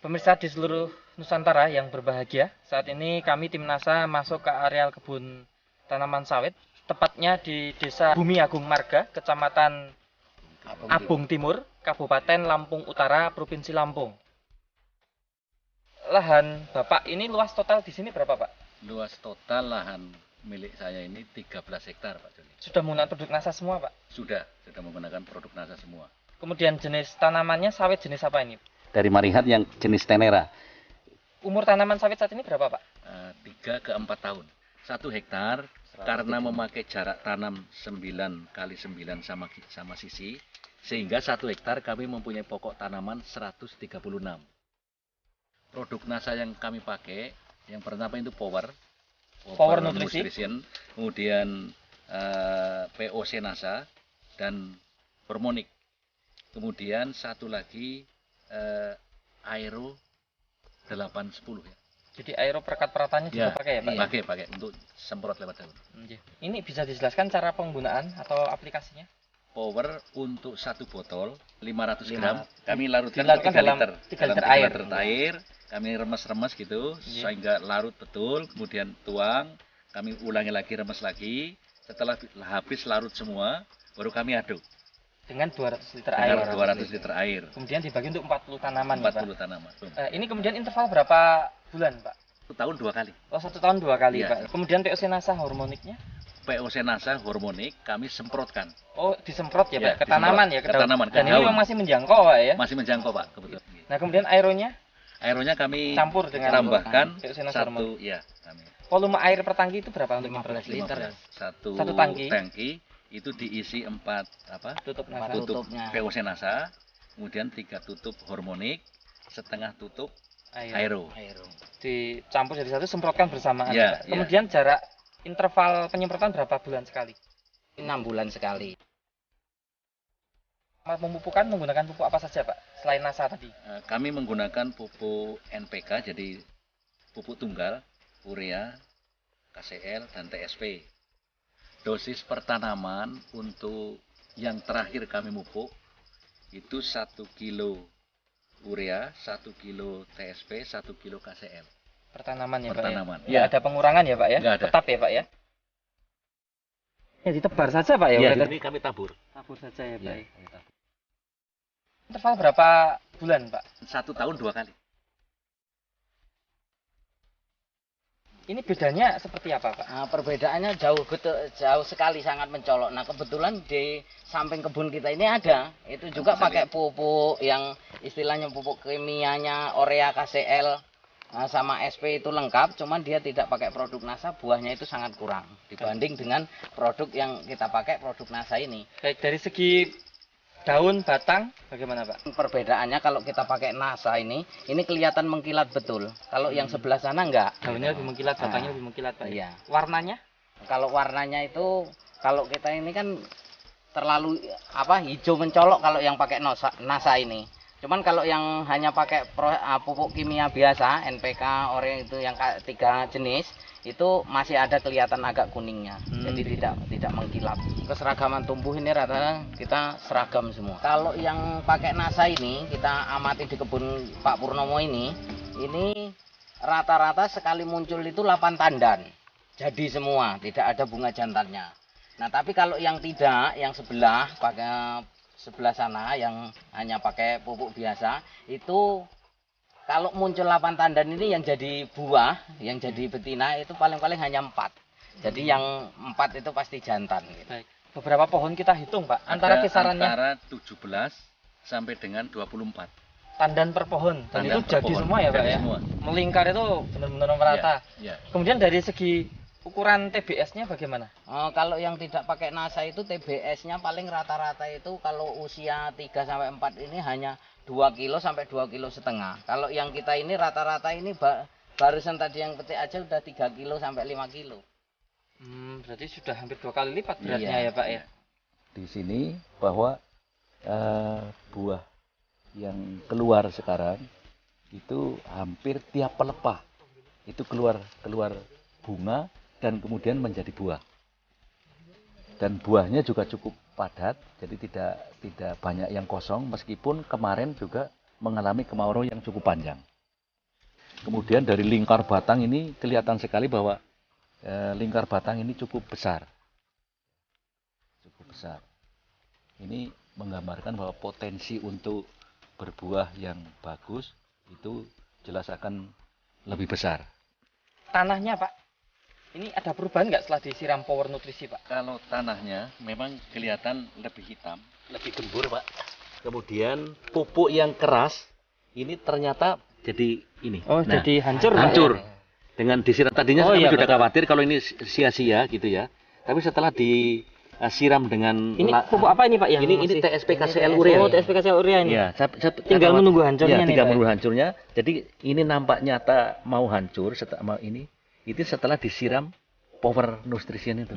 Pemirsa di seluruh Nusantara yang berbahagia, saat ini kami tim NASA masuk ke areal kebun tanaman sawit, tepatnya di Desa Bumi Agung Marga, Kecamatan Abung Timur, Kabupaten Lampung Utara, Provinsi Lampung. Lahan Bapak ini luas total di sini berapa, Pak? Luas total lahan milik saya ini 13 hektar, Pak Joni. Sudah menggunakan produk NASA semua, Pak? Sudah menggunakan produk NASA semua. Kemudian jenis tanamannya sawit jenis apa ini? Dari Marihat yang jenis Tenera. Umur tanaman sawit saat ini berapa, Pak? 3 ke 4 tahun. 1 hektar karena memakai jarak tanam 9 kali 9 sama sisi, sehingga 1 hektar kami mempunyai pokok tanaman 136. Produk NASA yang kami pakai, yang pertama itu Power Nutrition, kemudian POC NASA dan Hormonic. Kemudian satu lagi Aero 810 ya. Jadi aero perekat-peratannya juga pakai ya, Pak? Iya, pakai untuk semprot lewat daun. Ini bisa dijelaskan cara penggunaan atau aplikasinya? Power untuk 1 botol 500 gram, kami larutkan dalam 3 liter air. Kami remes-remes gitu, sehingga larut betul, kemudian tuang, kami ulangi lagi, remes lagi. Setelah habis larut semua, baru kami aduk. Dengan 200 liter air. 200 liter air. Kemudian dibagi untuk 40 tanaman. 40 tanaman. Ini kemudian interval berapa bulan, Pak? 1 tahun 2 kali. Oh, 1 tahun 2 kali, Iya. Pak. Kemudian POC NASA hormoniknya? POC NASA hormonik kami semprotkan. Oh, disemprot ya, Pak? Ke disemprot. tanaman ya? Ke tanaman. Dan ini memang masih menjangkau, Pak ya? Masih menjangkau, Pak, kebetulan. Nah, kemudian aeronya? Aeronya kami campur dengan tambahkan POC NASA 1, ya. Kami. Volume air per tangki itu berapa untuk 15 liter. 1 tangki. Itu diisi 4 tutup tutup POC NASA, kemudian 3 tutup hormonik, setengah tutup aero. Dicampur jadi satu, semprotkan bersamaan. Ya, Pak. Kemudian jarak interval penyemprotan berapa bulan sekali? 6 bulan sekali. Memupukan menggunakan pupuk apa saja, Pak? Selain NASA tadi. Kami menggunakan pupuk NPK, jadi pupuk tunggal, urea, KCL, dan TSP. Dosis per tanaman untuk yang terakhir kami mupuk itu 1 kilo urea, 1 kilo TSP, 1 kilo KCL. Per tanaman ya, per Pak? Tanaman. Ya? Ada pengurangan ya, Pak ya? Nggak ada. Tetap ya, Pak ya? Ya ditebar saja, Pak ya? Iya, ini kami tabur. Tabur saja ya, Pak. Ya. Interval berapa bulan, Pak? 1 tahun 2 kali. Ini bedanya seperti apa, Pak? Nah, perbedaannya jauh sekali, sangat mencolok. Nah, kebetulan di samping kebun kita ini ada, itu juga pakai pupuk yang istilahnya pupuk kimianya urea, KCL, sama SP itu lengkap, cuman dia tidak pakai produk NASA, buahnya itu sangat kurang dibanding dengan produk yang kita pakai, produk NASA ini. Baik, dari segi daun, batang, bagaimana, Pak? Perbedaannya kalau kita pakai NASA ini kelihatan mengkilat betul. Kalau yang sebelah sana enggak. Daunnya lebih mengkilat, batangnya lebih mengkilat, Pak. Iya. Warnanya? Kalau warnanya itu, kalau kita ini kan terlalu hijau mencolok kalau yang pakai NASA ini. Cuman kalau yang hanya pakai pupuk kimia biasa, NPK, urea itu yang 3 jenis, itu masih ada kelihatan agak kuningnya. Jadi tidak mengkilap. Keseragaman tumbuh ini rata-rata kita seragam semua. Kalau yang pakai NASA ini, kita amati di kebun Pak Purnomo ini rata-rata sekali muncul itu 8 tandan. Jadi semua, tidak ada bunga jantannya. Nah, tapi kalau yang tidak, yang sebelah sana yang hanya pakai pupuk biasa, itu kalau muncul 8 tandan ini yang jadi buah, yang jadi betina itu paling-paling hanya 4. Jadi yang 4 itu pasti jantan gitu. Baik. Beberapa pohon kita hitung, Pak. Antara kisarannya antara 17 sampai dengan 24. tandan per pohon. Dan itu jadi semua ya, Pak ya? Semua. Melingkar itu benar-benar merata. Ya. Kemudian dari segi ukuran TBS-nya bagaimana? Kalau yang tidak pakai NASA itu TBS-nya paling rata-rata itu kalau usia 3 sampai 4 ini hanya 2 kilo sampai 2 kilo setengah. Kalau yang kita ini rata-rata ini barusan tadi yang petik aja udah 3 kilo sampai 5 kilo. Berarti sudah hampir 2 kali lipat beratnya ya, Pak ya? Di sini bahwa buah yang keluar sekarang itu hampir tiap pelepah itu keluar bunga dan kemudian menjadi buah. Dan buahnya juga cukup padat, jadi tidak banyak yang kosong meskipun kemarin juga mengalami kemarau yang cukup panjang. Kemudian dari lingkar batang ini kelihatan sekali bahwa lingkar batang ini cukup besar. Cukup besar. Ini menggambarkan bahwa potensi untuk berbuah yang bagus itu jelas akan lebih besar. Tanahnya Pak, ini ada perubahan nggak setelah disiram Power Nutrisi Pak? Kalau tanahnya memang kelihatan lebih hitam, lebih gembur Pak. Kemudian pupuk yang keras ini ternyata jadi ini. Oh, Nah, jadi hancur Pak, hancur. ya? Dengan disiram tadinya Oh, kami iya, sudah betul. khawatir kalau ini sia-sia gitu ya. Tapi setelah disiram dengan Ini pupuk apa ini Pak yang ini masih- TSP-KCL urea. Oh, TSP-KCL urea ini. Ya, Tinggal khawatir- menunggu hancurnya ya, nih, tinggal Pak. menunggu hancurnya. Jadi ini nampak nyata mau hancur setelah ini. Itu setelah disiram Power Nutrition itu.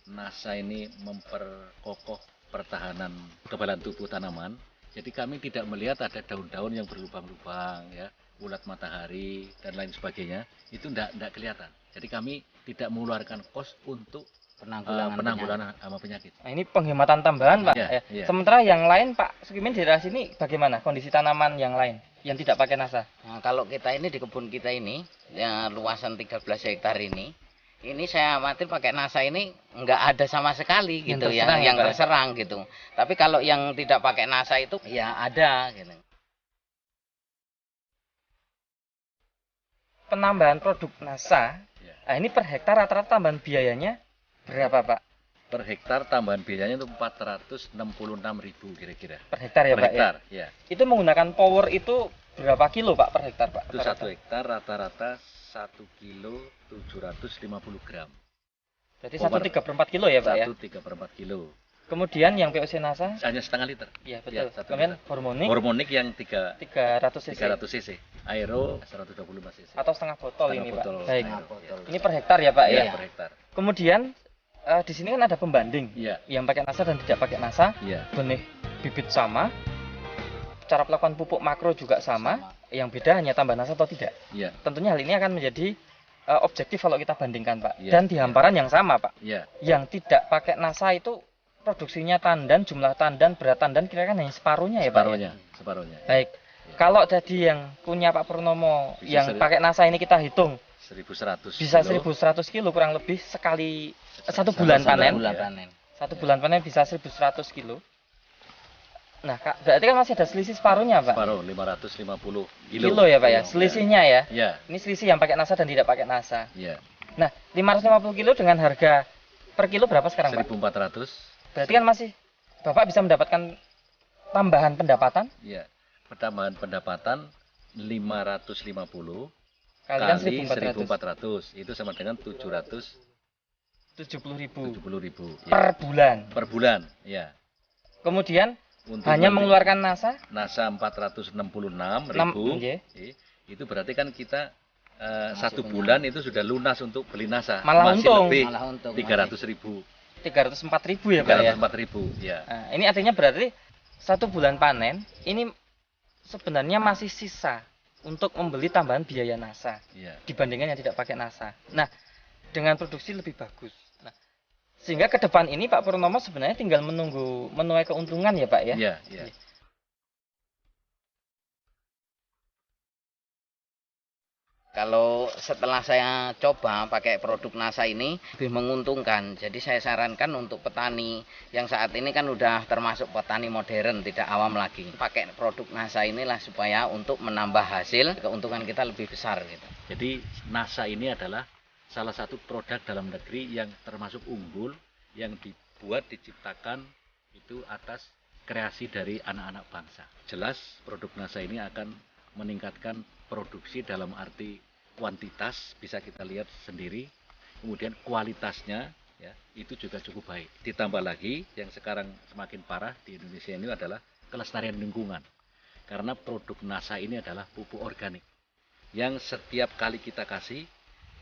NASA ini memperkokoh pertahanan kekebalan tubuh tanaman. Jadi kami tidak melihat ada daun-daun yang berlubang-lubang, ya, ulat matahari dan lain sebagainya. Itu tidak kelihatan. Jadi kami tidak mengeluarkan kos untuk penanggulangan sama penyakit. Nah, ini penghematan tambahan Pak. Iya, Ya. iya. Sementara yang lain Pak Sukimin di daerah sini bagaimana kondisi tanaman yang lain yang tidak pakai NASA? Nah, kalau kita ini di kebun kita ini, ya, luasan 13 hektar ini saya khawatir pakai NASA ini nggak ada sama sekali Yang gitu ya, terserang ya, yang Pak? terserang gitu. Tapi kalau yang tidak pakai NASA itu ya ada gitu. Penambahan produk NASA, Ya. nah ini per hektar rata-rata tambahan biayanya berapa Pak? Per hektar tambahan biayanya itu 466.000 kira-kira. Per hektar ya Per Pak hektar, ya? ya. Itu menggunakan power itu berapa kilo Pak per hektar Pak? Itu 1 hektar rata-rata 1 kilo 750 gram. Berarti Power 1/3/4 kilo ya Pak ya? 1/3/4 kilo. Kemudian yang POC NASA, Hanya setengah liter. ya betul. Ya, 1 Kemudian liter. hormonik Hormonik yang 300 cc 300 cc. Aero 125 cc. atau setengah botol Setengah ini botol Pak. Baik. aero, ya. Ini per hektar ya Pak Iya, ya? per hektar. Kemudian di sini kan ada pembanding Iya, yang pakai NASA dan tidak pakai NASA, iya. benih bibit sama, cara pelakukan pupuk makro juga sama, yang beda hanya tambah NASA atau tidak. Iya, Tentunya hal ini akan menjadi objektif kalau kita bandingkan Pak. Iya, Dan di hamparan yang sama Pak, iya. yang tidak pakai NASA itu produksinya tandan, jumlah tandan, berat tandan kira-kira hanya separuhnya ya Pak. Ya? Separuhnya. Baik. Kalau tadi yang punya Pak Purnomo Bisa yang pakai NASA ini kita hitung 1.100 bisa kilo. 1.100 kilo kurang lebih sekali satu bulan Satu panen. Bulan ya. panen. Satu bulan panen bisa 1.100 kilo. Nah, Kak, berarti kan masih ada selisih separuhnya, Pak. Separuh 550 Kilo ya, Pak ya. Selisihnya ya. Iya, Ini selisih yang pakai NASA dan tidak pakai NASA. iya. Nah, 550 kilo dengan harga per kilo berapa sekarang, Pak? 1.400. Berarti kan masih Bapak bisa mendapatkan tambahan pendapatan Iya. Pertambahan pendapatan 550 kalikan kali 1.400. 1.400 itu sama dengan 70.000 770.000 per bulan. per bulan, ya. Kemudian Untuk hanya membeli mengeluarkan NASA NASA 466.000, Nggih. itu berarti kan kita satu bulan itu sudah lunas untuk beli NASA. Malah Masih untung. lebih Malah untung. 300.000, 304.000 ya, Pak ya. 304.000, ya. Nah, ini artinya berarti satu bulan panen ini sebenarnya masih sisa untuk membeli tambahan biaya NASA Iya. dibandingkan yang tidak pakai NASA. Nah, dengan produksi lebih bagus. Nah, sehingga ke depan ini Pak Purnomo sebenarnya tinggal menunggu menuai keuntungan ya Pak ya. Iya, iya. Kalau setelah saya coba pakai produk NASA ini lebih menguntungkan. Jadi saya sarankan untuk petani yang saat ini kan udah termasuk petani modern, tidak awam lagi. Pakai produk NASA inilah supaya untuk menambah hasil, keuntungan kita lebih besar gitu. Jadi NASA ini adalah salah satu produk dalam negeri yang termasuk unggul, yang dibuat, diciptakan itu atas kreasi dari anak-anak bangsa. Jelas produk NASA ini akan meningkatkan produksi dalam arti kuantitas, bisa kita lihat sendiri, kemudian kualitasnya ya itu juga cukup baik. Ditambah lagi yang sekarang semakin parah di Indonesia ini adalah kelestarian lingkungan, karena produk NASA ini adalah pupuk organik yang setiap kali kita kasih,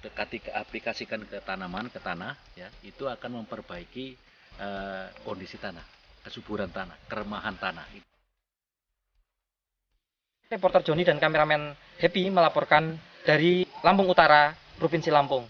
ketika aplikasikan ke tanaman, ke tanah, ya itu akan memperbaiki kondisi tanah, kesuburan tanah, keremahan tanah. Reporter Joni dan kameramen Happy melaporkan dari Lampung Utara, Provinsi Lampung.